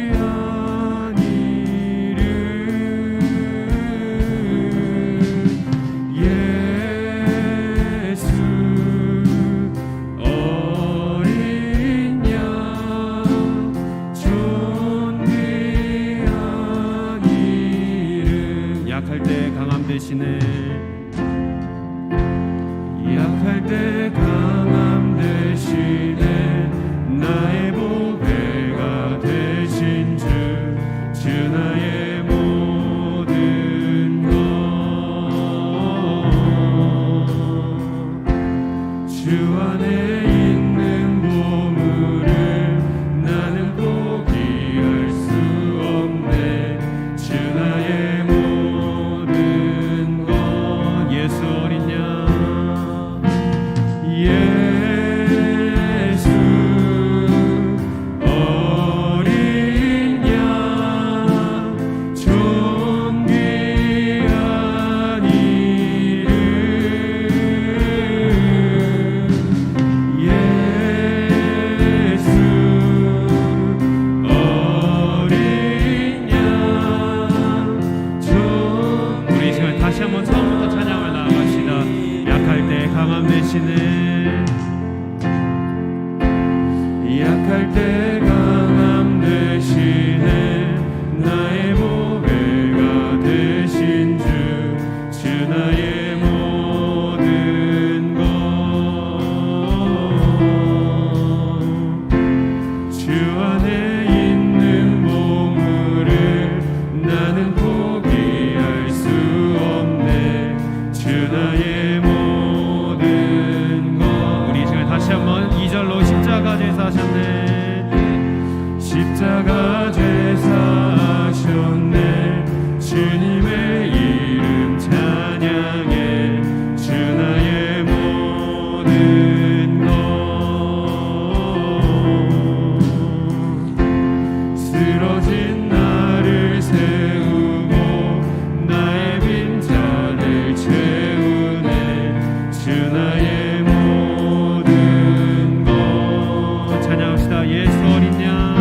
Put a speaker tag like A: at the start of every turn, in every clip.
A: 존귀한 이름 예수 어린 양 존귀한 이름 약할 때 강함 되시네 약할 때 강함 되시네 나의 보배가 되신 주 나의 모든 것 주 안에 있는 보물을 나는 포기할 수 없네 주 나의 모든 것 예수 어린 양 예수 어린 양 존귀한 이름 예수 어린 양 우리 이 시간 다시 한번 처음부터 찬양을 나아갑시다. 약할 때 강함 되시네 약할 때 강함 되시네 나의 보배가 되신 주 나의 모든 것 주 안에 있는 보물을 나는 포기할 수 없네 주 나의 모든 것 우리 이 시간 다시 한번 2절로 십자가 제사하셨네 십자가 제사하셨네 주님의 이름 찬양해 주 나의 모든 것 쓰러진 나를 세우고 나의 빈자를 채우네 주 나의 모든 것 찬양합시다. 예수 어린 양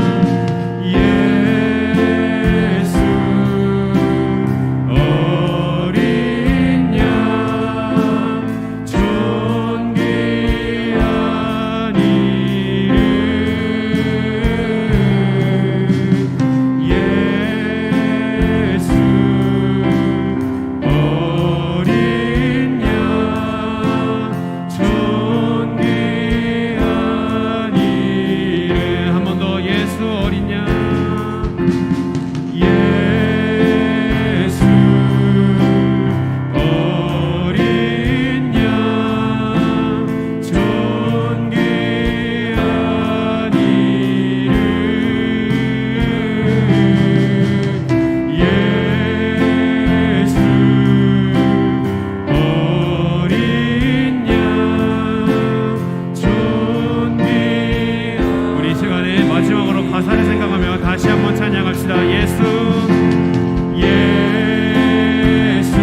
A: 예수 어린 양 존귀한 이름 예수 어린 양 존귀한 이름 한 번 더 예수 어린 양 예수 어린 양 존귀한 이름 예수 어린 양 존귀한 우리 이 시간에 마지막으로 가사를 생각하며 다시 한번 찬양합시다. 예수 예수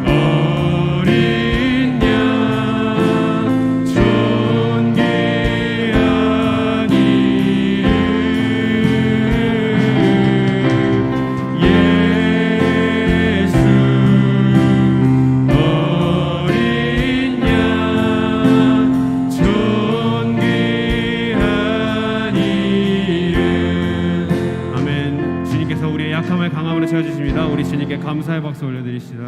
A: 어린 양 존귀한 이름 예수 어린 양 존귀한 이름 아멘. 주님께서 우리의 약함을 강함으로 채워주십니다. 우리 주님께 감사의 박수 올려드립시다.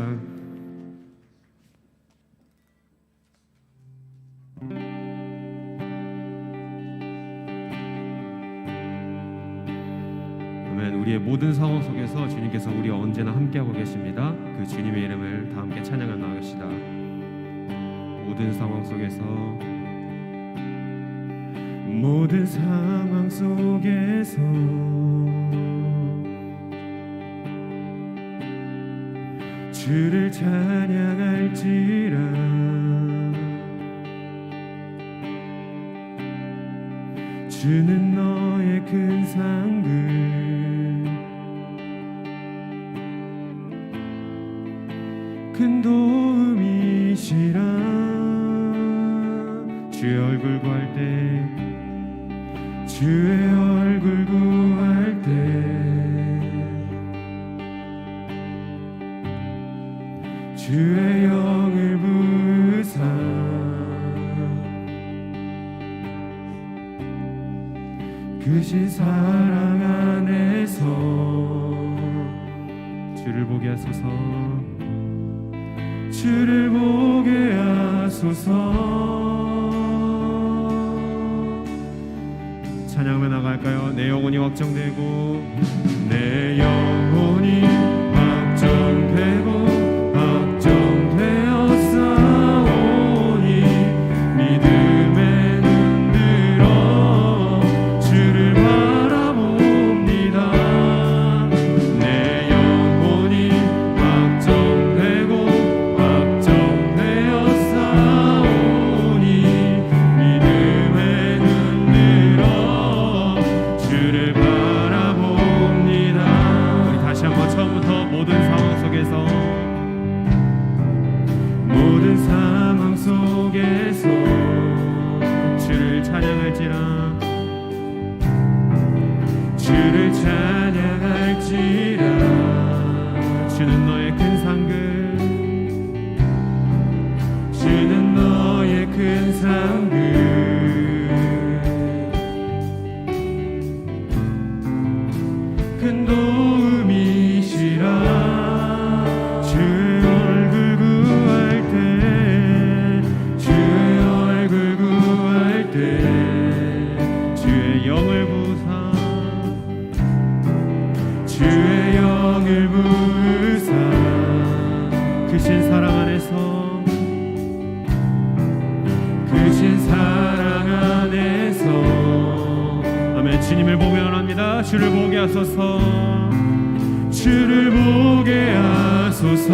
A: 아멘. 우리의 모든 상황 속에서 주님께서 우리와 언제나 함께하고 계십니다. 그 주님의 이름을 다 함께 찬양해 나갑시다. 모든 상황 속에서 모든 상황 속에서 주를 찬양할지라 주는 너의 큰 상급 큰 도움이시라 주의 얼굴 구할 때 주의 얼굴 구할 때 주의 영을 부으사 크신 사랑 안에서 주를 보게 하소서 주를 보게 하소서. 찬양하며 나갈까요? 내 영혼이 확정되고 내 영혼이 확정되고 확정되었사오니 믿음에 눈들어 주를 바라봅니다. 내 영혼이 확정되고 확정되었사오니 믿음에 눈들어 주를 바라봅니다. 우리 다시 한번 처음부터 모든 상황 속에서 주를 찬양할지라 주를 찬양할지라 주는 너의 큰 상급 주는 너의 큰 상급 큰 도움이시라 주의 영을 부으사 주의 영을 부으사 크신 사랑 안에서 크신 사랑 안에서 아멘. 주님을 보며 원합니다. 주를 보게 하소서 주를 보게 하소서.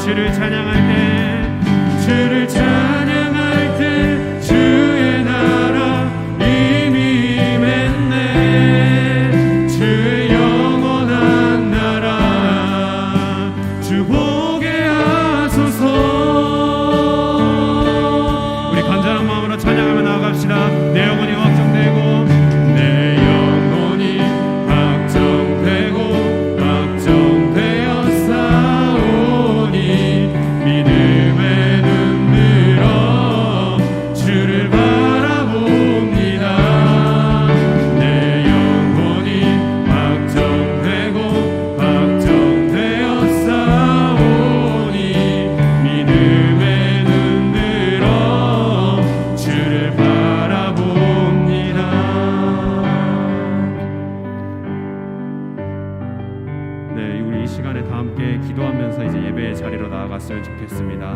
A: 주를 찬양할 때 주를 찬양할 때 주의 나라 이미 임했네. 주의 영원한 나라 주 보게 하소서. 우리 간절한 마음으로 찬양하며 나아갑시다. 내 영혼이 확정되고 내 영혼이 확정되고 확정되었사오니 믿음에 눈들어 주를 바라봅니다. 내 영혼이 확정되고 확정되었사오니 믿음에 눈들어 주를 바라봅니다. 네, 우리 이 시간에 다 함께 기도하면서 이제 예배의 자리로 나아갔으면 좋겠습니다.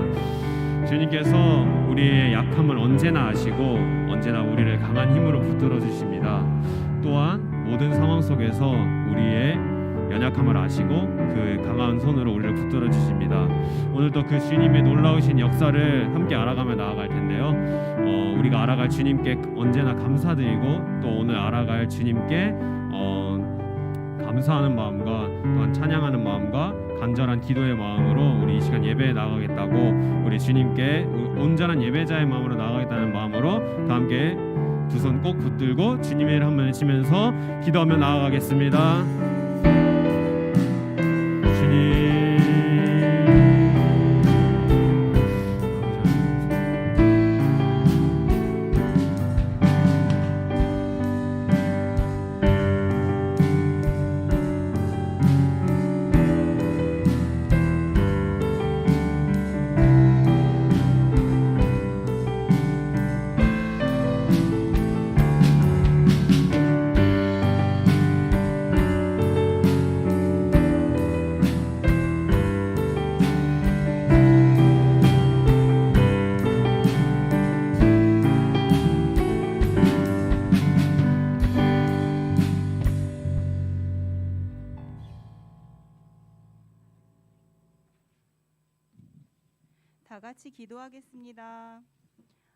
A: 주님께서 우리의 약함을 언제나 아시고 언제나 우리를 강한 힘으로 붙들어 주십니다. 또한 모든 상황 속에서 우리의 연약함을 아시고 그 강한 손으로 우리를 붙들어 주십니다. 오늘도 그 주님의 놀라우신 역사를 함께 알아가며 나아갈 텐데요. 우리가 알아갈 주님께 언제나 감사드리고 또 오늘 알아갈 주님께 감사하는 마음과 또한 찬양하는 마음과 간절한 기도의 마음으로 우리 이 시간 예배에 나가겠다고 우리 주님께 온전한 예배자의 마음으로 나가겠다는 마음으로 다 함께 두 손 꼭 붙들고 주님의 이름 한번 외치면서 기도하며 나아가겠습니다.
B: 다 같이 기도하겠습니다.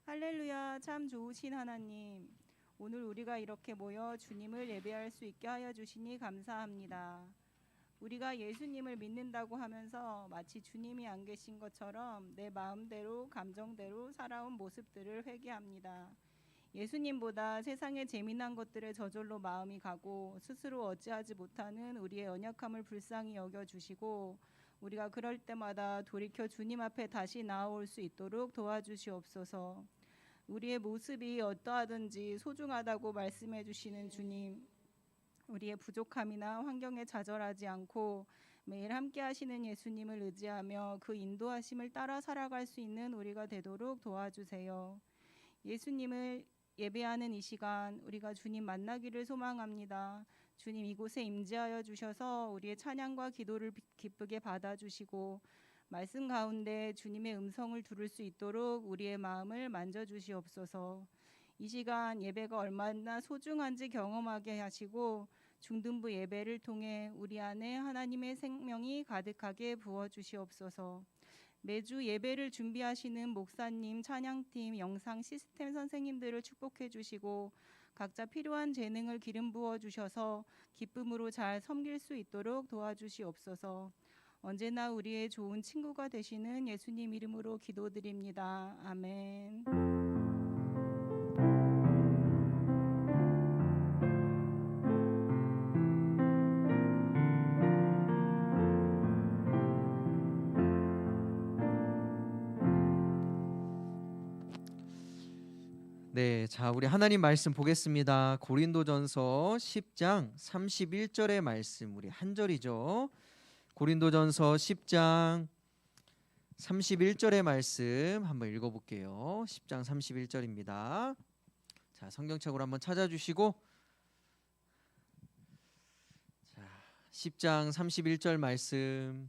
B: 할렐루야, 참 좋으신 하나님, 오늘 우리가 이렇게 모여 주님을 예배할 수 있게 하여 주시니 감사합니다. 우리가 예수님을 믿는다고 하면서 마치 주님이 안 계신 것처럼 내 마음대로 감정대로 살아온 모습들을 회개합니다. 예수님보다 세상의 재미난 것들에 저절로 마음이 가고 스스로 어찌하지 못하는 우리의 연약함을 불쌍히 여겨주시고 우리가 그럴 때마다 돌이켜 주님 앞에 다시 나아올 수 있도록 도와주시옵소서. 우리의 모습이 어떠하든지 소중하다고 말씀해 주시는 주님, 우리의 부족함이나 환경에 좌절하지 않고 매일 함께 하시는 예수님을 의지하며 그 인도하심을 따라 살아갈 수 있는 우리가 되도록 도와주세요. 예수님을 예배하는 이 시간 우리가 주님 만나기를 소망합니다. 주님 이곳에 임재하여 주셔서 우리의 찬양과 기도를 기쁘게 받아주시고 말씀 가운데 주님의 음성을 들을 수 있도록 우리의 마음을 만져주시옵소서. 이 시간 예배가 얼마나 소중한지 경험하게 하시고 중등부 예배를 통해 우리 안에 하나님의 생명이 가득하게 부어주시옵소서. 매주 예배를 준비하시는 목사님, 찬양팀, 영상 시스템 선생님들을 축복해 주시고 각자 필요한 재능을 기름 부어 주셔서 기쁨으로 잘 섬길 수 있도록 도와주시옵소서. 언제나 우리의 좋은 친구가 되시는 예수님 이름으로 기도드립니다. 아멘.
C: 네, 자 우리 하나님 말씀 보겠습니다. 고린도전서 10장 31절의 말씀, 우리 한 절이죠. 고린도전서 10장 31절의 말씀 한번 읽어볼게요. 10장 31절입니다. 자, 성경책으로 한번 찾아주시고, 자 10장 31절 말씀.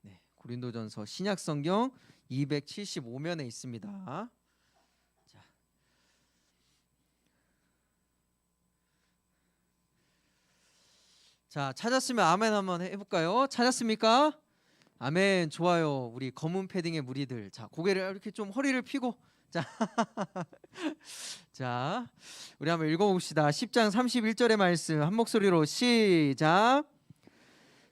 C: 네, 고린도전서 신약성경 275면에 있습니다. 자, 찾았으면 아멘 한번 해볼까요? 찾았습니까? 아멘. 좋아요. 우리 검은 패딩의 무리들, 자 고개를 이렇게 좀 허리를 펴고, 자 우리 한번 읽어봅시다. 10장 31절의 말씀 한 목소리로 시작.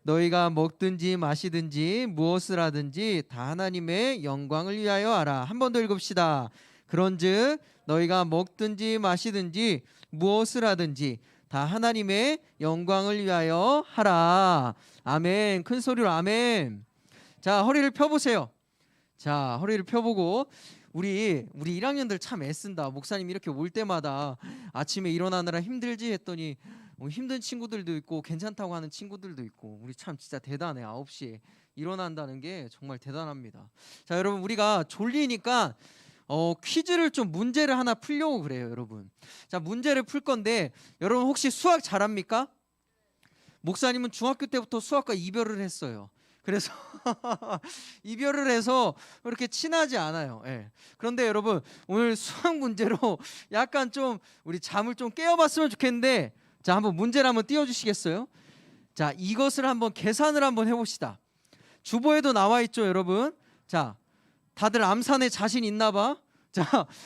C: 너희가 먹든지 마시든지 무엇을 하든지 다 하나님의 영광을 위하여 하라. 한 번 더 읽읍시다. 그런즉 너희가 먹든지 마시든지 무엇을 하든지 다 하나님의 영광을 위하여 하라. 아멘. 큰 소리로 아멘. 자, 허리를 펴보세요. 자, 허리를 펴보고, 우리 1학년들 참 애쓴다. 목사님 이렇게 올 때마다 아침에 일어나느라 힘들지 했더니 힘든 친구들도 있고 괜찮다고 하는 친구들도 있고, 우리 참 진짜 대단해. 9시에 일어난다는 게 정말 대단합니다. 자, 여러분 우리가 졸리니까 퀴즈를 좀 문제를 하나 풀려고 그래요, 여러분. 자, 문제를 풀 건데, 여러분 혹시 수학 잘합니까? 목사님은 중학교 때부터 수학과 이별을 했어요. 그래서 이별을 해서 그렇게 친하지 않아요. 예. 그런데 여러분 오늘 수학 문제로 약간 좀 우리 잠을 좀 깨워봤으면 좋겠는데, 자 한번 문제를 한번 띄워주시겠어요? 자, 이것을 한번 계산을 한번 해봅시다. 주보에도 나와 있죠, 여러분. 자, 다들 암산에 자신 있나 봐. 자,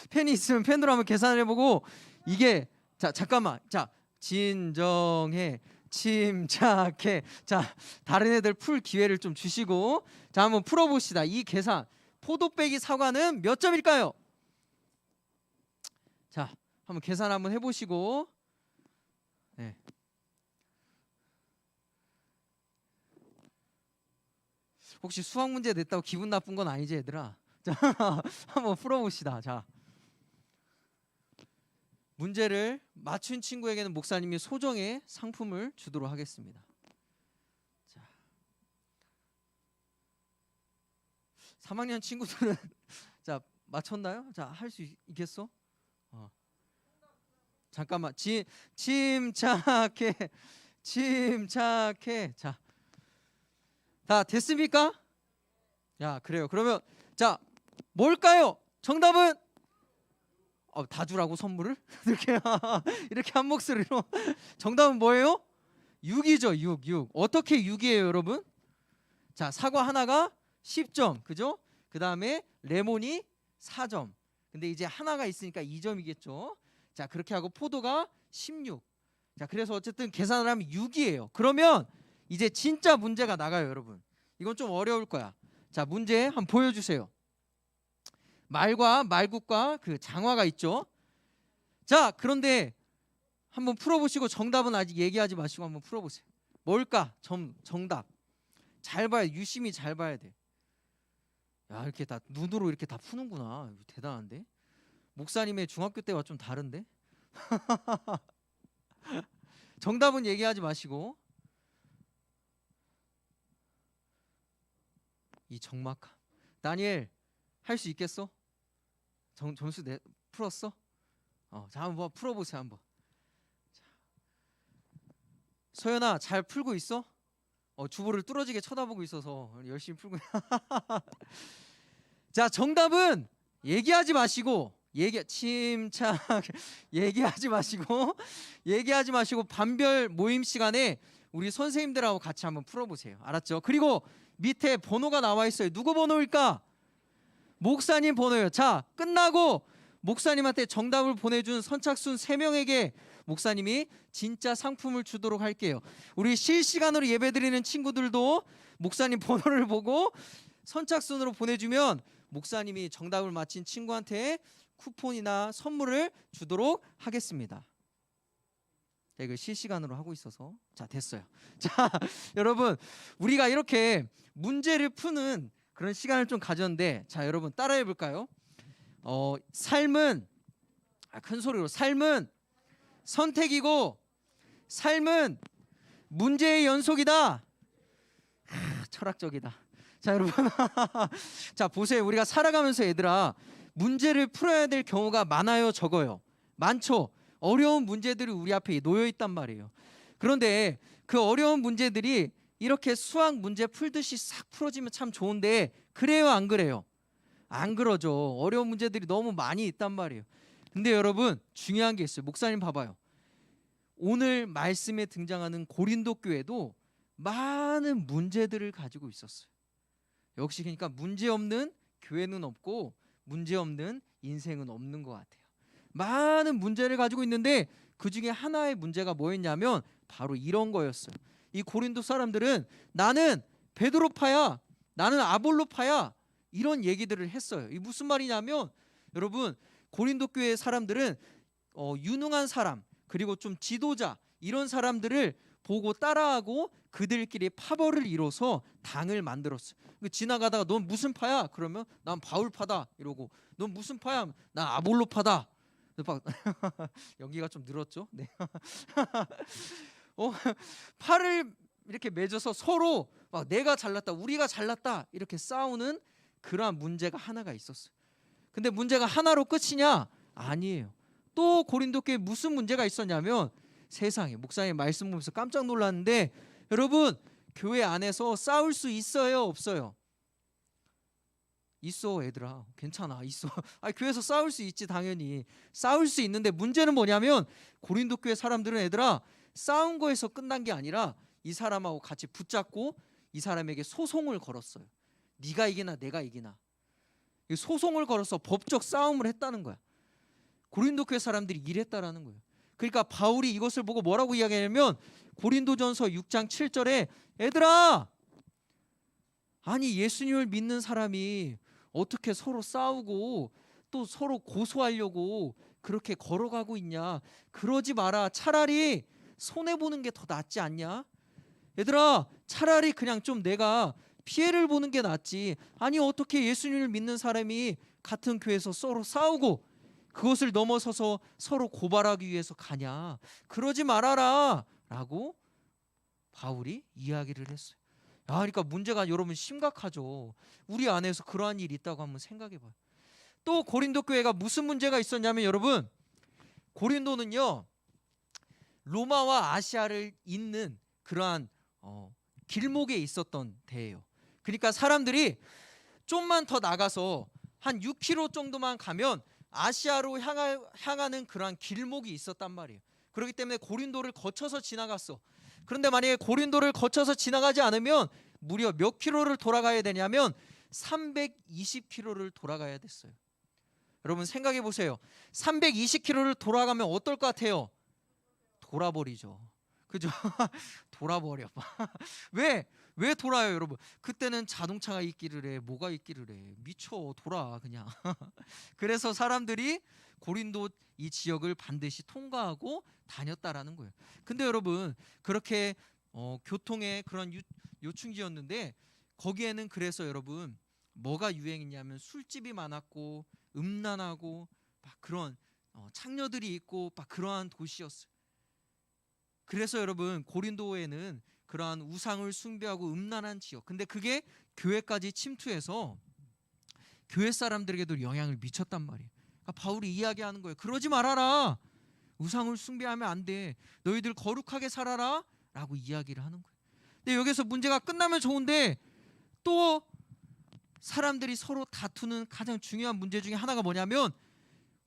C: 펜이 있으면 펜으로 한번 계산을 해보고, 이게, 자 잠깐만, 자 진정해, 침착해. 자, 다른 애들 풀 기회를 좀 주시고, 자 한번 풀어봅시다. 이 계산, 포도 빼기 사과는 몇 점일까요? 자, 한번 계산 한번 해보시고. 네. 혹시 수학 문제 냈다고 기분 나쁜 건 아니지, 얘들아? 자, 한번 풀어봅시다. 자, 문제를 맞춘 친구에게는 목사님이 소정의 상품을 주도록 하겠습니다. 자, 3학년 친구들은 자 맞췄나요? 자, 할 수 있겠어? 잠깐만, 침착해, 침착해. 자, 다 됐습니까? 야, 그래요. 그러면 자, 뭘까요? 정답은 다 주라고 선물을? 이렇게 한 목소리로. 정답은 뭐예요? 6이죠. 6. 어떻게 6이에요, 여러분? 자, 사과 하나가 10점, 그죠? 그 다음에 레몬이 4점. 근데 이제 하나가 있으니까 2점이겠죠. 자, 그렇게 하고 포도가 16. 자, 그래서 어쨌든 계산을 하면 6이에요. 그러면 이제 진짜 문제가 나가요, 여러분. 이건 좀 어려울 거야. 자, 문제 한번 보여주세요. 말과 말국과 그 장화가 있죠. 자, 그런데 한번 풀어보시고 정답은 아직 얘기하지 마시고 한번 풀어보세요. 뭘까? 정답. 잘 봐야, 유심히 잘 봐야 돼. 야, 이렇게 다 눈으로 이렇게 다 푸는구나. 대단한데? 목사님의 중학교 때와 좀 다른데? 정답은 얘기하지 마시고. 이 적막함. 다니엘, 할 수 있겠어? 점수 풀었어? 자, 한번 풀어보세요. 한번. 자. 소연아, 잘 풀고 있어? 주보를 뚫어지게 쳐다보고 있어서 열심히 풀고. 자, 정답은 얘기하지 마시고 침착 얘기하지 마시고 반별 모임 시간에 우리 선생님들하고 같이 한번 풀어보세요. 알았죠? 그리고 밑에 번호가 나와 있어요. 누구 번호일까? 목사님 번호예요. 자, 끝나고 목사님한테 정답을 보내준 선착순 3명에게 목사님이 진짜 상품을 주도록 할게요. 우리 실시간으로 예배드리는 친구들도 목사님 번호를 보고 선착순으로 보내주면 목사님이 정답을 맞힌 친구한테 쿠폰이나 선물을 주도록 하겠습니다. 자, 이걸 실시간으로 하고 있어서. 자, 됐어요. 자, 여러분, 우리가 이렇게 문제를 푸는 그런 시간을 좀 가졌는데, 자, 여러분 따라해 볼까요? 삶은 큰 소리로, 삶은 선택이고 삶은 문제의 연속이다. 철학적이다. 자, 여러분. 자, 보세요. 우리가 살아가면서 얘들아, 문제를 풀어야 될 경우가 많아요, 적어요? 많죠. 어려운 문제들이 우리 앞에 놓여 있단 말이에요. 그런데 그 어려운 문제들이 이렇게 수학 문제 풀듯이 싹 풀어지면 참 좋은데, 그래요, 안 그래요? 안 그러죠. 어려운 문제들이 너무 많이 있단 말이에요. 근데 여러분, 중요한 게 있어요. 목사님 봐봐요. 오늘 말씀에 등장하는 고린도 교회도 많은 문제들을 가지고 있었어요. 역시 그러니까 문제 없는 교회는 없고 문제 없는 인생은 없는 것 같아요. 많은 문제를 가지고 있는데 그 중에 하나의 문제가 뭐였냐면 바로 이런 거였어요. 이 고린도 사람들은 나는 베드로파야, 나는 아볼로파야, 이런 얘기들을 했어요. 이 무슨 말이냐면, 여러분, 고린도 교회 사람들은 유능한 사람, 그리고 좀 지도자, 이런 사람들을 보고 따라하고 그들끼리 파벌을 이뤄서 당을 만들었어요. 지나가다가 넌 무슨 파야? 그러면 난 바울파다 이러고, 넌 무슨 파야? 난 아볼로파다. 연기가 좀 늘었죠? 네. 팔을 이렇게 맺어서 서로 막 내가 잘났다, 우리가 잘났다 이렇게 싸우는 그러한 문제가 하나가 있었어요. 근데 문제가 하나로 끝이냐? 아니에요. 또 고린도 교회에 무슨 문제가 있었냐면, 세상에, 목사님 말씀 보면서 깜짝 놀랐는데, 여러분, 교회 안에서 싸울 수 있어요, 없어요? 있어, 얘들아. 괜찮아, 있어. 교회에서 싸울 수 있지, 당연히. 싸울 수 있는데 문제는 뭐냐면, 고린도 교회 사람들은 얘들아, 싸운 거에서 끝난 게 아니라 이 사람하고 같이 붙잡고 이 사람에게 소송을 걸었어요. 네가 이기나 내가 이기나. 소송을 걸어서 법적 싸움을 했다는 거야. 고린도 교회 사람들이 이랬다라는 거예요. 그러니까 바울이 이것을 보고 뭐라고 이야기하냐면, 고린도전서 6장 7절에 얘들아, 아니 예수님을 믿는 사람이 어떻게 서로 싸우고 또 서로 고소하려고 그렇게 걸어가고 있냐. 그러지 마라. 차라리 손해보는 게 더 낫지 않냐. 얘들아, 차라리 그냥 좀 내가 피해를 보는 게 낫지. 아니 어떻게 예수님을 믿는 사람이 같은 교회에서 서로 싸우고 그것을 넘어서서 서로 고발하기 위해서 가냐. 그러지 말아라 라고 바울이 이야기를 했어요. 그러니까 문제가 여러분 심각하죠. 우리 안에서 그러한 일이 있다고 한번 생각해 봐요. 또 고린도 교회가 무슨 문제가 있었냐면, 여러분, 고린도는요 로마와 아시아를 잇는 그러한 길목에 있었던 데예요. 그러니까 사람들이 좀만 더 나가서 한 6km 정도만 가면 아시아로 향하는 그러한 길목이 있었단 말이에요. 그렇기 때문에 고린도를 거쳐서 지나갔어. 그런데 만약에 고린도를 거쳐서 지나가지 않으면 무려 몇 킬로를 돌아가야 되냐면 320킬로를 돌아가야 됐어요. 여러분 생각해 보세요. 320킬로를 돌아가면 어떨 것 같아요? 돌아버리죠. 그죠? 돌아버려. 왜 돌아요, 여러분? 그때는 자동차가 있기를 해, 뭐가 있기를 해. 미쳐, 돌아 그냥. 그래서 사람들이 고린도 이 지역을 반드시 통과하고 다녔다라는 거예요. 근데 여러분 그렇게 교통의 그런 요충지였는데 거기에는 그래서 여러분 뭐가 유행이냐면 술집이 많았고 음란하고 막 그런 창녀들이 있고 막 그러한 도시였어요. 그래서 여러분 고린도에는 그러한 우상을 숭배하고 음란한 지역. 근데 그게 교회까지 침투해서 교회 사람들에게도 영향을 미쳤단 말이에요. 그러니까 바울이 이야기하는 거예요. 그러지 말아라. 우상을 숭배하면 안 돼. 너희들 거룩하게 살아라 라고 이야기를 하는 거예요. 근데 여기서 문제가 끝나면 좋은데 또 사람들이 서로 다투는 가장 중요한 문제 중에 하나가 뭐냐면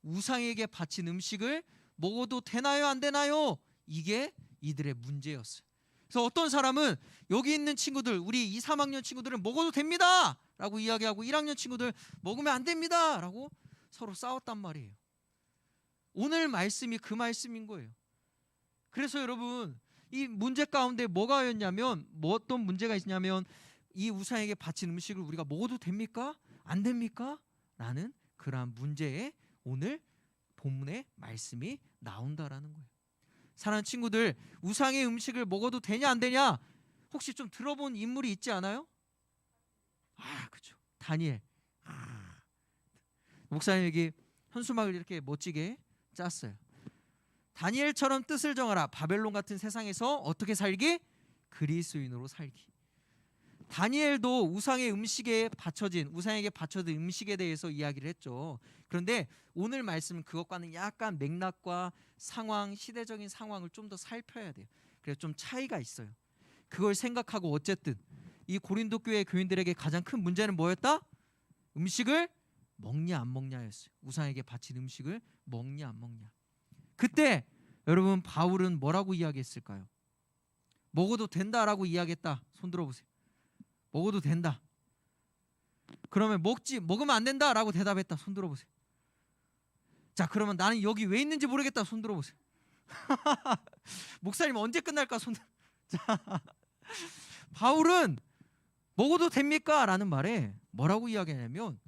C: 우상에게 바친 음식을 먹어도 되나요 안 되나요? 이게 이들의 문제였어요. 그래서 어떤 사람은 여기 있는 친구들, 우리 2, 3학년 친구들은 먹어도 됩니다 라고 이야기하고 1학년 친구들 먹으면 안 됩니다 라고 서로 싸웠단 말이에요. 오늘 말씀이 그 말씀인 거예요. 그래서 여러분 이 문제 가운데 뭐가 였냐면 어떤 문제가 있냐면 이 우상에게 바친 음식을 우리가 먹어도 됩니까? 안 됩니까? 라는 그러한 문제에 오늘 본문의 말씀이 나온다라는 거예요. 사랑하는 친구들, 우상의 음식을 먹어도 되냐 안 되냐 혹시 좀 들어본 인물이 있지 않아요? 그죠. 다니엘. 목사님에게 현수막을 이렇게 멋지게 짰어요. 다니엘처럼 뜻을 정하라. 바벨론 같은 세상에서 어떻게 살기? 그리스도인으로 살기. 다니엘도 우상에게 바쳐진 음식에 대해서 이야기를 했죠. 그런데 오늘 말씀은 그것과는 약간 맥락과 상황, 시대적인 상황을 좀 더 살펴야 돼요. 그래서 좀 차이가 있어요. 그걸 생각하고 어쨌든 이 고린도 교회 교인들에게 가장 큰 문제는 뭐였다? 음식을 먹냐 안 먹냐였어요. 우상에게 바친 음식을 먹냐 안 먹냐. 그때 여러분 바울은 뭐라고 이야기했을까요? 먹어도 된다라고 이야기했다. 손 들어보세요. 먹어도 된다. 그러면 먹으면 안 된다라고 대답했다. 손 들어보세요. 자, 그러면 나는 여기 왜 있는지 모르겠다. 손 들어보세요. 목사님 언제 끝날까? 손 들어. 자, 바울은 먹어도 됩니까? 라는 말에 뭐라고 이야기하냐면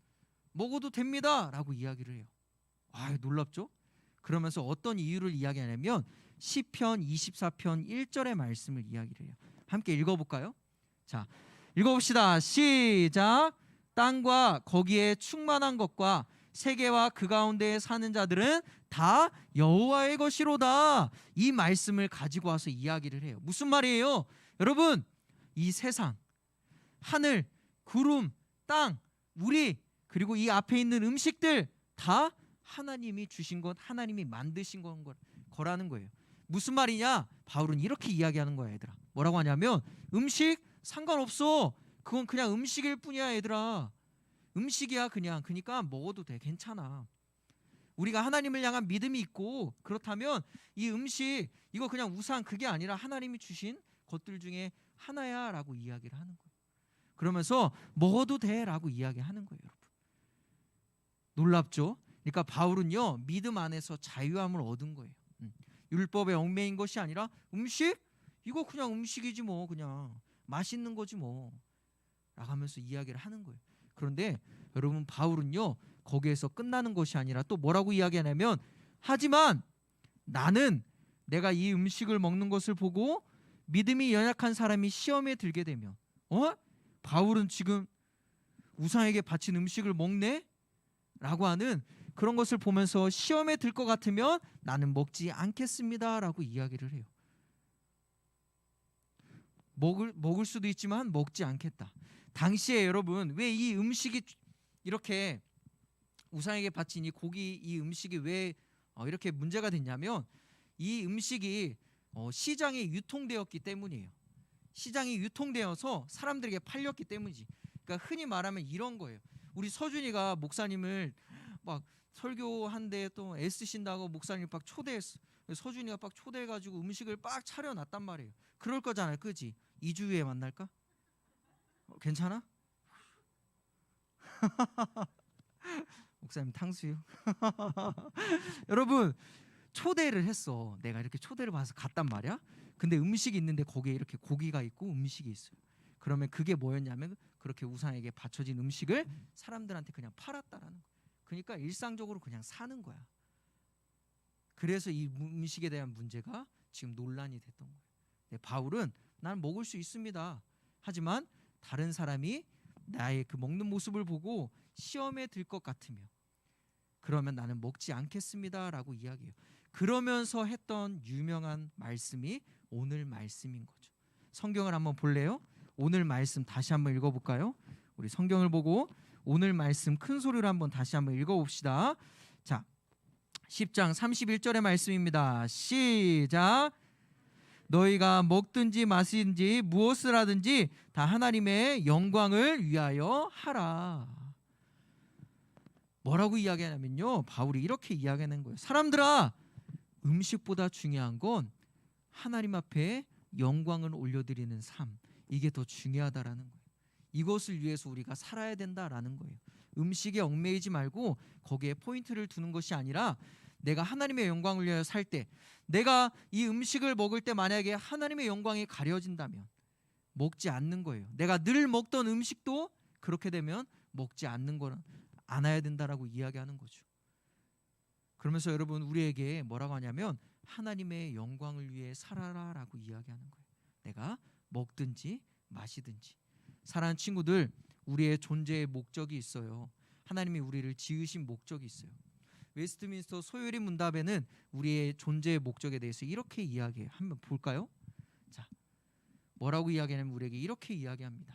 C: 먹어도 됩니다 라고 이야기를 해요. 놀랍죠? 그러면서 어떤 이유를 이야기하냐면 시편 24편 1절의 말씀을 이야기를 해요. 함께 읽어볼까요? 자, 읽어봅시다. 시작. 땅과 거기에 충만한 것과 세계와 그 가운데 사는 자들은 다 여호와의 것이로다. 이 말씀을 가지고 와서 이야기를 해요. 무슨 말이에요? 여러분, 이 세상, 하늘, 구름, 땅, 우리, 그리고 이 앞에 있는 음식들 다 하나님이 주신 것, 하나님이 만드신 거라는 거예요. 무슨 말이냐? 바울은 이렇게 이야기하는 거야, 얘들아. 뭐라고 하냐면 음식 상관없어. 그건 그냥 음식일 뿐이야, 얘들아. 음식이야 그냥. 그러니까 먹어도 돼. 괜찮아. 우리가 하나님을 향한 믿음이 있고 그렇다면 이 음식 이거 그냥 우상 그게 아니라 하나님이 주신 것들 중에 하나야 라고 이야기를 하는 거예요. 그러면서 먹어도 돼 라고 이야기하는 거예요, 여러분. 놀랍죠? 그러니까 바울은요 믿음 안에서 자유함을 얻은 거예요. 율법에 얽매인 것이 아니라 음식? 이거 그냥 음식이지 뭐, 그냥 맛있는 거지 뭐 라고 하면서 이야기를 하는 거예요. 그런데 여러분 바울은요 거기에서 끝나는 것이 아니라 또 뭐라고 이야기하냐면 하지만 나는 내가 이 음식을 먹는 것을 보고 믿음이 연약한 사람이 시험에 들게 되면 바울은 지금 우상에게 바친 음식을 먹네? 라고 하는 그런 것을 보면서 시험에 들 것 같으면 나는 먹지 않겠습니다 라고 이야기를 해요. 먹을 수도 있지만 먹지 않겠다. 당시에 여러분 왜 이 음식이 이렇게 우상에게 바친 이 고기, 이 음식이 왜 이렇게 문제가 됐냐면 이 음식이 시장에 유통되었기 때문이에요. 시장이 유통되어서 사람들에게 팔렸기 때문이지. 그러니까 흔히 말하면 이런 거예요. 우리 서준이가 목사님을 막 설교한데 또 애쓰신다고 목사님 막 초대했어. 서준이가 막 초대해가지고 음식을 빡 차려놨단 말이에요. 그럴 거잖아요, 그지? 2주 후에 만날까? 괜찮아? 목사님 탕수육. 여러분 초대를 했어. 내가 이렇게 초대를 받아서 갔단 말이야. 근데 음식이 있는데 거기에 이렇게 고기가 있고 음식이 있어요. 그러면 그게 뭐였냐면 그렇게 우상에게 바쳐진 음식을 사람들한테 그냥 팔았다라는 거야. 그러니까 일상적으로 그냥 사는 거야. 그래서 이 음식에 대한 문제가 지금 논란이 됐던 거예요. 네, 바울은 난 먹을 수 있습니다. 하지만 다른 사람이 나의 그 먹는 모습을 보고 시험에 들 것 같으며 그러면 나는 먹지 않겠습니다라고 이야기해요. 그러면서 했던 유명한 말씀이 오늘 말씀인 거죠. 성경을 한번 볼래요? 오늘 말씀 다시 한번 읽어볼까요? 우리 성경을 보고 오늘 말씀 큰 소리로 한번 다시 한번 읽어봅시다. 자, 10장 31절의 말씀입니다. 시작. 너희가 먹든지 마시든지 무엇을 하든지 다 하나님의 영광을 위하여 하라. 뭐라고 이야기하냐면요, 바울이 이렇게 이야기하는 거예요. 사람들아, 음식보다 중요한 건 하나님 앞에 영광을 올려드리는 삶, 이게 더 중요하다라는 거예요. 이것을 위해서 우리가 살아야 된다라는 거예요. 음식에 얽매이지 말고 거기에 포인트를 두는 것이 아니라 내가 하나님의 영광을 위하여 살 때, 내가 이 음식을 먹을 때 만약에 하나님의 영광이 가려진다면 먹지 않는 거예요. 내가 늘 먹던 음식도 그렇게 되면 먹지 않는 거는 않아야 된다라고 이야기하는 거죠. 그러면서 여러분 우리에게 뭐라고 하냐면 하나님의 영광을 위해 살아라라고 이야기하는 거예요. 내가 먹든지 마시든지. 사랑하는 친구들, 우리의 존재의 목적이 있어요. 하나님이 우리를 지으신 목적이 있어요. 웨스트민스터 소요리 문답에는 우리의 존재의 목적에 대해서 이렇게 이야기해요. 한번 볼까요? 자, 뭐라고 이야기하냐면 우리에게 이렇게 이야기합니다.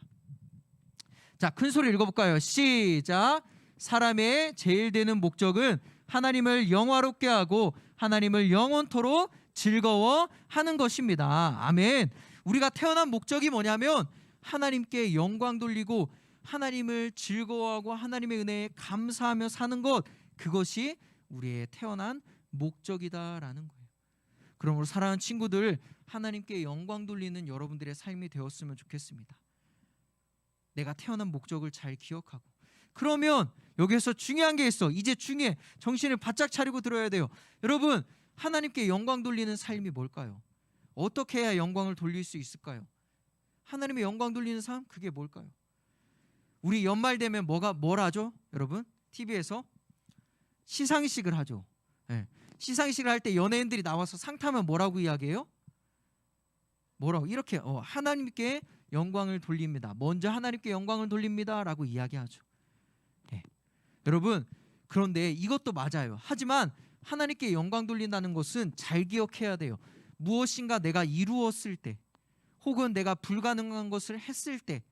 C: 자, 큰 소리 읽어볼까요? 시작. 사람의 제일 되는 목적은 하나님을 영화롭게 하고 하나님을 영원토록 즐거워하는 것입니다. 아멘. 우리가 태어난 목적이 뭐냐면 하나님께 영광 돌리고 하나님을 즐거워하고 하나님의 은혜에 감사하며 사는 것, 그것이 우리의 태어난 목적이다라는 거예요. 그러므로 사랑하는 친구들, 하나님께 영광 돌리는 여러분들의 삶이 되었으면 좋겠습니다. 내가 태어난 목적을 잘 기억하고. 그러면 여기에서 중요한 게 있어. 이제 중요해. 정신을 바짝 차리고 들어야 돼요. 여러분, 하나님께 영광 돌리는 삶이 뭘까요? 어떻게 해야 영광을 돌릴 수 있을까요? 하나님의 영광 돌리는 삶, 그게 뭘까요? 우리 연말 되면 뭘 하죠? 여러분, TV에서 시상식을 하죠. 네. 시상식을 할 때 연예인들이 나와서 상 타면 뭐라고 이야기해요? 뭐라고? 이렇게 하나님께 영광을 돌립니다. 먼저 하나님께 영광을 돌립니다 라고 이야기하죠. 네. 여러분, 그런데 이것도 맞아요. 하지만 하나님께 영광 돌린다는 것은 잘 기억해야 돼요. 무엇인가 내가 이루었을 때, 혹은 내가 불가능한 것을 했을 때,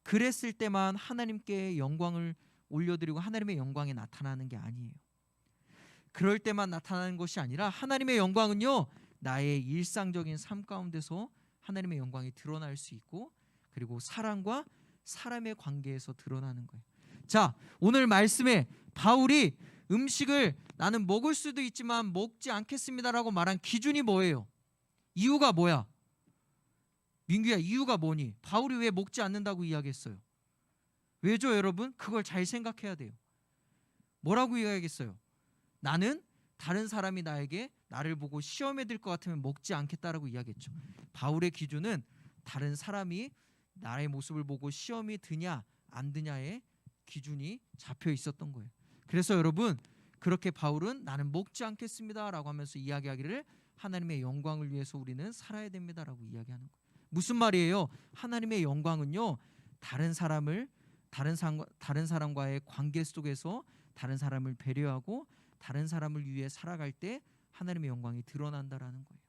C: 그랬을 때만 하나님께 영광을 올려드리고 하나님의 영광이 나타나는 게 아니에요. 그럴 때만 나타나는 것이 아니라 하나님의 영광은요, 나의 일상적인 삶 가운데서 하나님의 영광이 드러날 수 있고, 그리고 사람과 사람의 관계에서 드러나는 거예요. 자, 오늘 말씀에 바울이 음식을 나는 먹을 수도 있지만 먹지 않겠습니다라고 말한 기준이 뭐예요? 이유가 뭐야? 민규야, 이유가 뭐니? 바울이 왜 먹지 않는다고 이야기했어요? 왜죠, 여러분? 그걸 잘 생각해야 돼요. 뭐라고 이야기했어요? 나는 다른 사람이 나를 보고 시험에 들 것 같으면 먹지 않겠다라고 이야기했죠. 바울의 기준은 다른 사람이 나의 모습을 보고 시험이 드냐 안 드냐의 기준이 잡혀 있었던 거예요. 그래서 여러분, 그렇게 바울은 나는 먹지 않겠습니다라고 하면서 이야기하기를 하나님의 영광을 위해서 우리는 살아야 됩니다라고 이야기하는 거예요. 무슨 말이에요? 하나님의 영광은요, 다른 사람과의 관계 속에서 다른 사람을 배려하고 다른 사람을 위해 살아갈 때 하나님의 영광이 드러난다라는 거예요.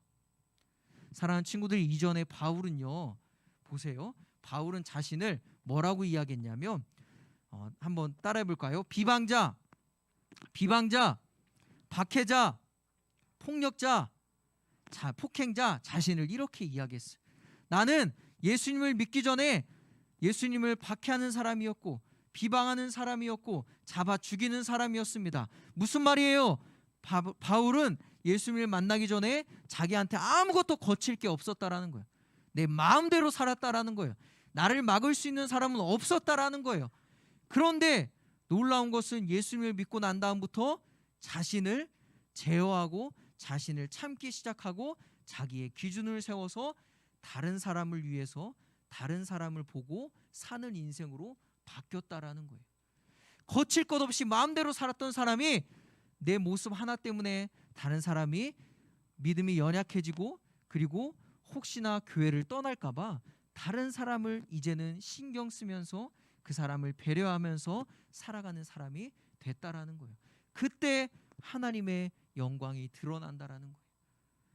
C: 사랑하는 친구들, 이전에 바울은요, 보세요. 바울은 자신을 뭐라고 이야기했냐면 한번 따라해 볼까요? 비방자, 박해자, 폭력자, 폭행자, 자신을 이렇게 이야기했어요. 나는 예수님을 믿기 전에 예수님을 박해하는 사람이었고 비방하는 사람이었고 잡아 죽이는 사람이었습니다. 무슨 말이에요? 바울은 예수님을 만나기 전에 자기한테 아무것도 거칠 게 없었다라는 거예요. 내 마음대로 살았다라는 거예요. 나를 막을 수 있는 사람은 없었다라는 거예요. 그런데 놀라운 것은 예수님을 믿고 난 다음부터 자신을 제어하고 자신을 참기 시작하고 자기의 기준을 세워서 다른 사람을 위해서 다른 사람을 보고 사는 인생으로 바뀌었다라는 거예요. 거칠 것 없이 마음대로 살았던 사람이 내 모습 하나 때문에 다른 사람이 믿음이 연약해지고 그리고 혹시나 교회를 떠날까 봐 다른 사람을 이제는 신경 쓰면서 그 사람을 배려하면서 살아가는 사람이 됐다라는 거예요. 그때 하나님의 영광이 드러난다라는 거예요.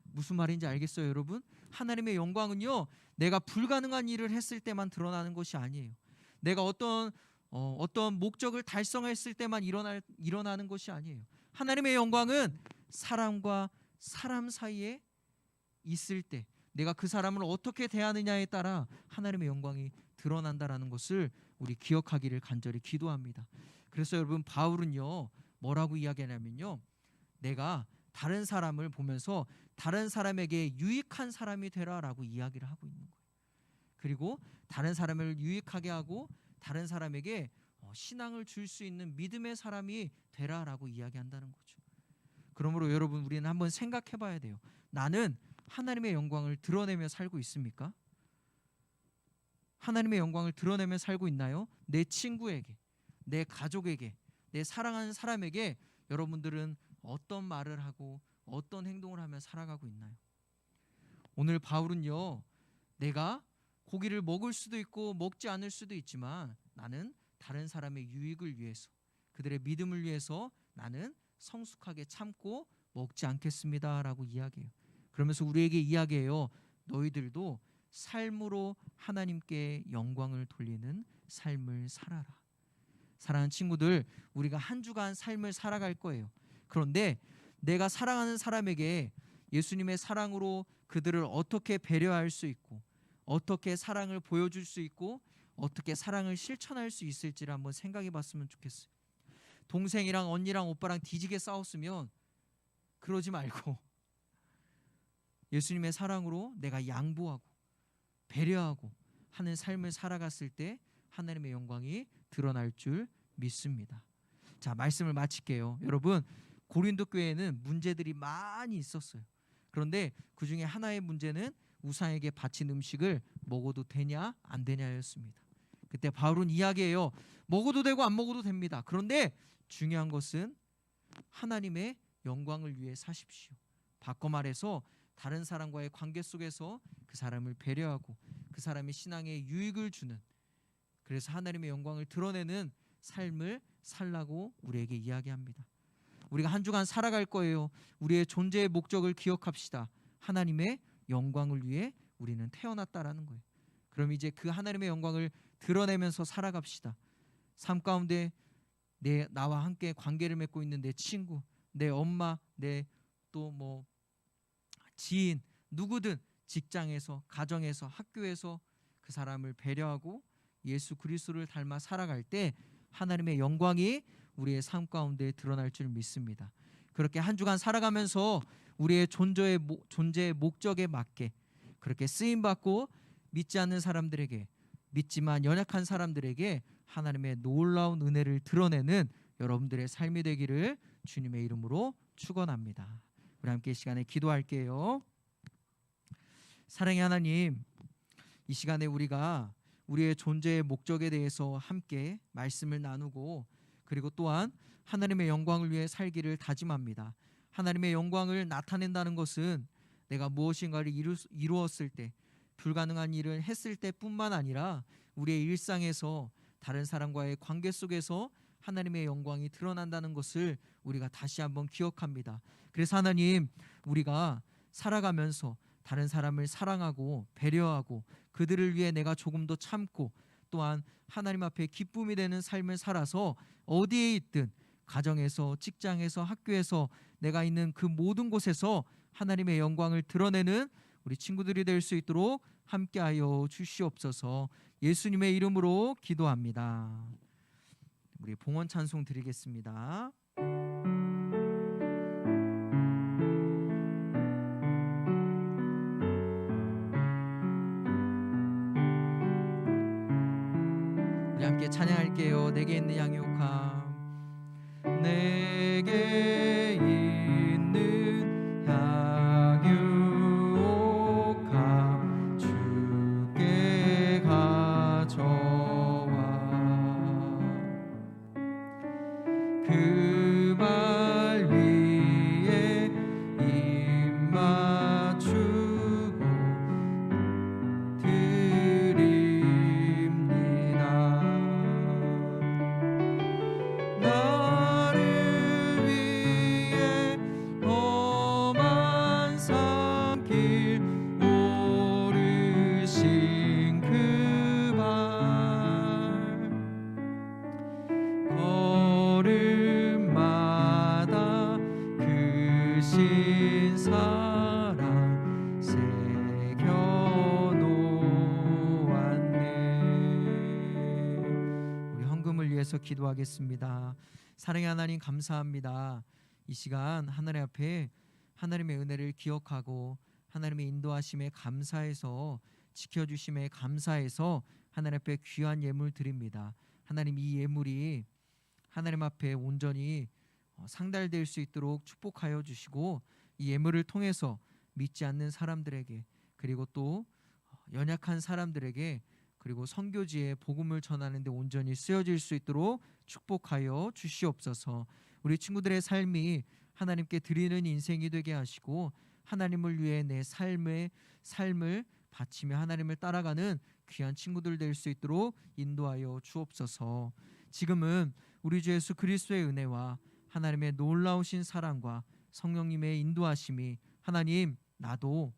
C: 무슨 말인지 알겠어요, 여러분? 하나님의 영광은요, 내가 불가능한 일을 했을 때만 드러나는 것이 아니에요. 내가 어떤 목적을 달성했을 때만 일어나는 것이 아니에요. 하나님의 영광은 사람과 사람 사이에 있을 때 내가 그 사람을 어떻게 대하느냐에 따라 하나님의 영광이 드러난다라는 것을 우리 기억하기를 간절히 기도합니다. 그래서 여러분, 바울은요 뭐라고 이야기하냐면요, 내가 다른 사람을 보면서 다른 사람에게 유익한 사람이 되라라고 이야기를 하고 있는 거예요. 그리고 다른 사람을 유익하게 하고 다른 사람에게 신앙을 줄 수 있는 믿음의 사람이 되라라고 이야기한다는 거죠. 그러므로 여러분, 우리는 한번 생각해 봐야 돼요. 나는 하나님의 영광을 드러내며 살고 있습니까? 하나님의 영광을 드러내며 살고 있나요? 내 친구에게, 내 가족에게, 내 사랑하는 사람에게 여러분들은 어떤 말을 하고 어떤 행동을 하며 살아가고 있나요? 오늘 바울은요, 내가 고기를 먹을 수도 있고 먹지 않을 수도 있지만 나는 다른 사람의 유익을 위해서, 그들의 믿음을 위해서 나는 성숙하게 참고 먹지 않겠습니다라고 이야기해요. 그러면서 우리에게 이야기해요. 너희들도 삶으로 하나님께 영광을 돌리는 삶을 살아라. 사랑하는 친구들, 우리가 한 주간 삶을 살아갈 거예요. 그런데 내가 사랑하는 사람에게 예수님의 사랑으로 그들을 어떻게 배려할 수 있고 어떻게 사랑을 보여줄 수 있고 어떻게 사랑을 실천할 수 있을지를 한번 생각해 봤으면 좋겠어요. 동생이랑 언니랑 오빠랑 뒤지게 싸웠으면 그러지 말고 예수님의 사랑으로 내가 양보하고 배려하고 하는 삶을 살아갔을 때 하나님의 영광이 드러날 줄 믿습니다. 자, 말씀을 마칠게요. 여러분, 고린도 교회에는 문제들이 많이 있었어요. 그런데 그 중에 하나의 문제는 우상에게 바친 음식을 먹어도 되냐 안 되냐였습니다. 그때 바울은 이야기해요. 먹어도 되고 안 먹어도 됩니다. 그런데 중요한 것은 하나님의 영광을 위해 사십시오. 바꿔 말해서 다른 사람과의 관계 속에서 그 사람을 배려하고 그 사람의 신앙에 유익을 주는, 그래서 하나님의 영광을 드러내는 삶을 살라고 우리에게 이야기합니다. 우리가 한 주간 살아갈 거예요. 우리의 존재의 목적을 기억합시다. 하나님의 영광을 위해 우리는 태어났다라는 거예요. 그럼 이제 그 하나님의 영광을 드러내면서 살아갑시다. 삶 가운데 나와 함께 관계를 맺고 있는 내 친구, 내 엄마, 내 또 뭐 지인, 누구든 직장에서, 가정에서, 학교에서 그 사람을 배려하고 예수 그리스도를 닮아 살아갈 때 하나님의 영광이 우리의 삶 가운데 드러날 줄 믿습니다. 그렇게 한 주간 살아가면서 우리의 존재의 목적에 맞게 그렇게 쓰임받고 믿지 않는 사람들에게, 믿지만 연약한 사람들에게 하나님의 놀라운 은혜를 드러내는 여러분들의 삶이 되기를 주님의 이름으로 축원합니다. 우리 함께 이 시간에 기도할게요. 사랑의 하나님, 이 시간에 우리가 우리의 존재의 목적에 대해서 함께 말씀을 나누고 그리고 또한 하나님의 영광을 위해 살기를 다짐합니다. 하나님의 영광을 나타낸다는 것은 내가 무엇인가를 이루었을 때, 불가능한 일을 했을 때뿐만 아니라 우리의 일상에서 다른 사람과의 관계 속에서 하나님의 영광이 드러난다는 것을 우리가 다시 한번 기억합니다. 그래서 하나님, 우리가 살아가면서 다른 사람을 사랑하고 배려하고 그들을 위해 내가 조금 더 참고 또한 하나님 앞에 기쁨이 되는 삶을 살아서 어디에 있든 가정에서, 직장에서, 학교에서 내가 있는 그 모든 곳에서 하나님의 영광을 드러내는 우리 친구들이 될 수 있도록 함께하여 주시옵소서. 예수님의 이름으로 기도합니다. 우리 봉헌 찬송 드리겠습니다. 함께 찬양할게요. 내게 있는 양육함, 내게 있는 양육함 주께 가져와 그 말 위에 입 맞추고 드립니다. 나를 위해 험한 산길 오르신 그 발 걸음마다 그 신사랑 새겨놓았네. 우리 헌금을 위해서 기도하겠습니다. 사랑의 하나님, 감사합니다. 이 시간 하나님 앞에 하나님의 은혜를 기억하고 하나님의 인도하심에 감사해서 지켜주심에 감사해서 하나님 앞에 귀한 예물 드립니다. 하나님, 이 예물이 하나님 앞에 온전히 상달될 수 있도록 축복하여 주시고 이 예물을 통해서 믿지 않는 사람들에게 그리고 또 연약한 사람들에게 그리고 선교지에 복음을 전하는 데 온전히 쓰여질 수 있도록 축복하여 주시옵소서. 우리 친구들의 삶이 하나님께 드리는 인생이 되게 하시고 하나님을 위해 내 삶을 바치며 하나님을 따라가는 귀한 친구들 될 수 있도록 인도하여 주옵소서. 지금은 우리 주 예수 그리스도의 은혜와 하나님의 놀라우신 사랑과 성령님의 인도하심이 하나님, 나도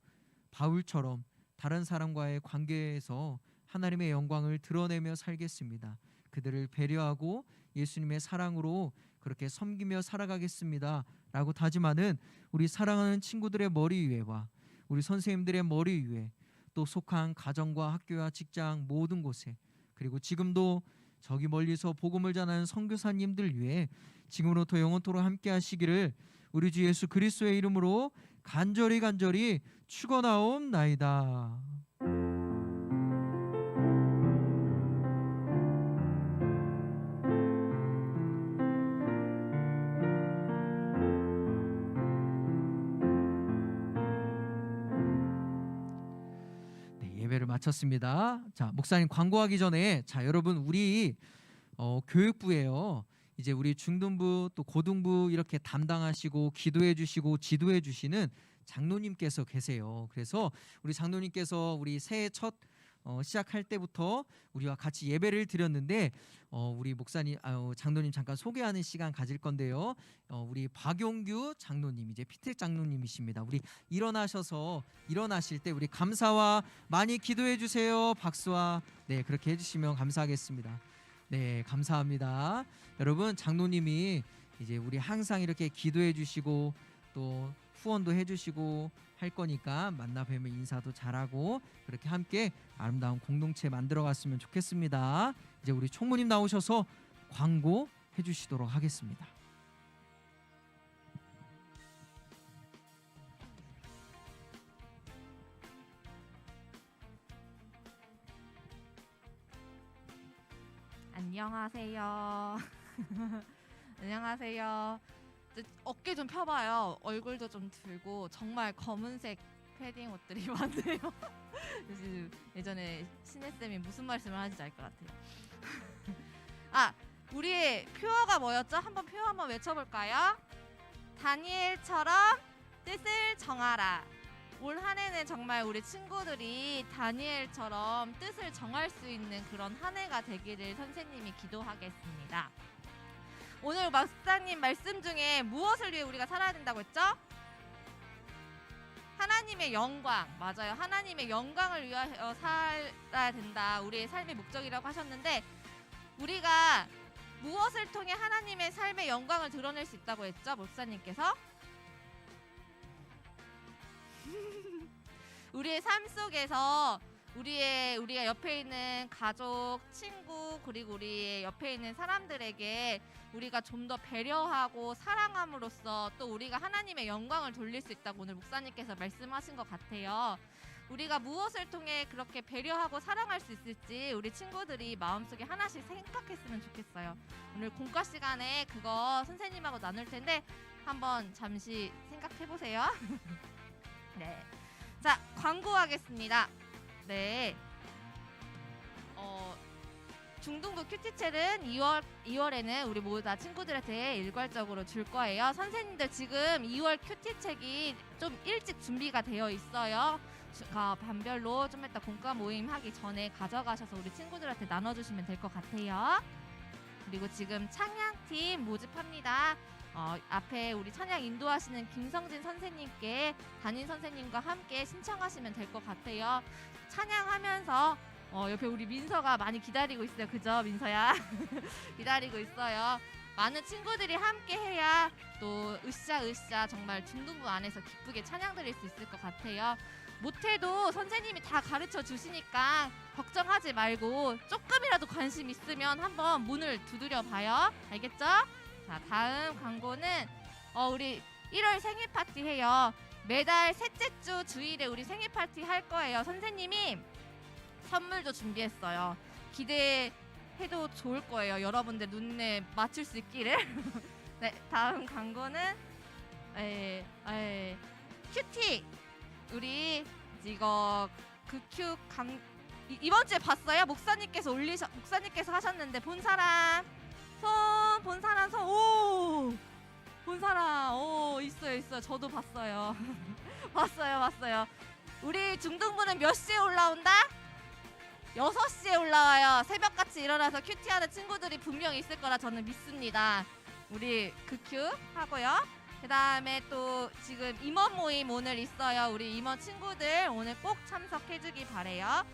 C: 바울처럼 다른 사람과의 관계에서 하나님의 영광을 드러내며 살겠습니다. 그들을 배려하고 예수님의 사랑으로 그렇게 섬기며 살아가겠습니다 라고 다짐하는 우리 사랑하는 친구들의 머리 위에와 우리 선생님들의 머리 위에 또 속한 가정과 학교와 직장 모든 곳에 그리고 지금도 저기 멀리서 복음을 전하는 선교사님들 위해 지금으로부터 영원토록 함께 하시기를 우리 주 예수 그리스도의 이름으로 간절히 축원하옵나이다. 예배를 마쳤습니다. 자, 목사님 광고하기 전에 여러분 우리 교육부에요. 이제 우리 중등부 또 고등부 이렇게 담당하시고 기도해 주시고 지도해 주시는 장로님께서 계세요. 그래서 우리 장로님께서 우리 새해 첫 시작할 때부터 우리와 같이 예배를 드렸는데 우리 목사님 장로님 잠깐 소개하는 시간 가질 건데요. 우리 박용규 장로님 이제 피택 장로님이십니다. 우리 일어나실 때 우리 감사와 많이 기도해 주세요. 박수와 네 그렇게 해주시면 감사하겠습니다. 네 감사합니다. 여러분 장로님이 이제 우리 항상 이렇게 기도해 주시고 또 후원도 해주시고 할 거니까 만나 뵈면 인사도 잘하고 그렇게 함께 아름다운 공동체 만들어갔으면 좋겠습니다. 이제 우리 총무님 나오셔서 광고 해주시도록 하겠습니다.
D: 안녕하세요. 안녕하세요. 어깨 좀 펴봐요. 얼굴도 좀 들고 정말 검은색 패딩 옷들이 많네요. 예전에 신혜쌤이 무슨 말씀을 하는지 알 것 같아요. 우리의 표어가 뭐였죠? 한번 표어 한번 외쳐볼까요? 다니엘처럼 뜻을 정하라. 올 한 해는 정말 우리 친구들이 다니엘처럼 뜻을 정할 수 있는 그런 한 해가 되기를 선생님이 기도하겠습니다. 오늘 목사님 말씀 중에 무엇을 위해 우리가 살아야 된다고 했죠? 하나님의 영광, 맞아요. 하나님의 영광을 위하여 살아야 된다. 우리의 삶의 목적이라고 하셨는데 우리가 무엇을 통해 하나님의 삶의 영광을 드러낼 수 있다고 했죠? 목사님께서? 우리의 삶 속에서 우리가 옆에 있는 가족, 친구 그리고 우리 옆에 있는 사람들에게 우리가 좀 더 배려하고 사랑함으로써 또 우리가 하나님의 영광을 돌릴 수 있다고 오늘 목사님께서 말씀하신 것 같아요. 우리가 무엇을 통해 그렇게 배려하고 사랑할 수 있을지 우리 친구들이 마음속에 하나씩 생각했으면 좋겠어요. 오늘 공과 시간에 그거 선생님하고 나눌 텐데 한번 잠시 생각해 보세요. 네. 자, 광고하겠습니다. 네. 중등부 큐티책은 2월에는 우리 모두 다 친구들한테 일괄적으로 줄 거예요. 선생님들 지금 2월 큐티책이 좀 일찍 준비가 되어 있어요. 반별로 좀 이따 공과 모임 하기 전에 가져가셔서 우리 친구들한테 나눠주시면 될 것 같아요. 그리고 지금 찬양팀 모집합니다. 앞에 우리 찬양 인도하시는 김성진 선생님께 담임 선생님과 함께 신청하시면 될 것 같아요. 찬양하면서 옆에 우리 민서가 많이 기다리고 있어요. 그죠, 민서야? 기다리고 있어요. 많은 친구들이 함께 해야 또 으쌰으쌰 정말 중등부 안에서 기쁘게 찬양 드릴 수 있을 것 같아요. 못해도 선생님이 다 가르쳐 주시니까 걱정하지 말고 조금이라도 관심 있으면 한번 문을 두드려 봐요. 알겠죠? 자, 다음 광고는 우리 1월 생일 파티 해요. 매달 셋째 주 주일에 우리 생일 파티 할 거예요. 선생님이 선물도 준비했어요. 기대해도 좋을 거예요. 여러분들 눈에 맞출 수 있기를. 네, 다음 광고는 큐티. 우리 이거 극큐 이번 주에 봤어요? 목사님께서 하셨는데 본 사람 손. 오! 본 사람. 오, 있어요. 저도 봤어요. 봤어요. 우리 중등부는 몇 시에 올라온다? 6시에 올라와요. 새벽같이 일어나서 큐티하는 친구들이 분명히 있을 거라 저는 믿습니다. 우리 극큐 하고요. 그 다음에 또 지금 임원 모임 오늘 있어요. 우리 임원 친구들 오늘 꼭 참석해주기 바래요.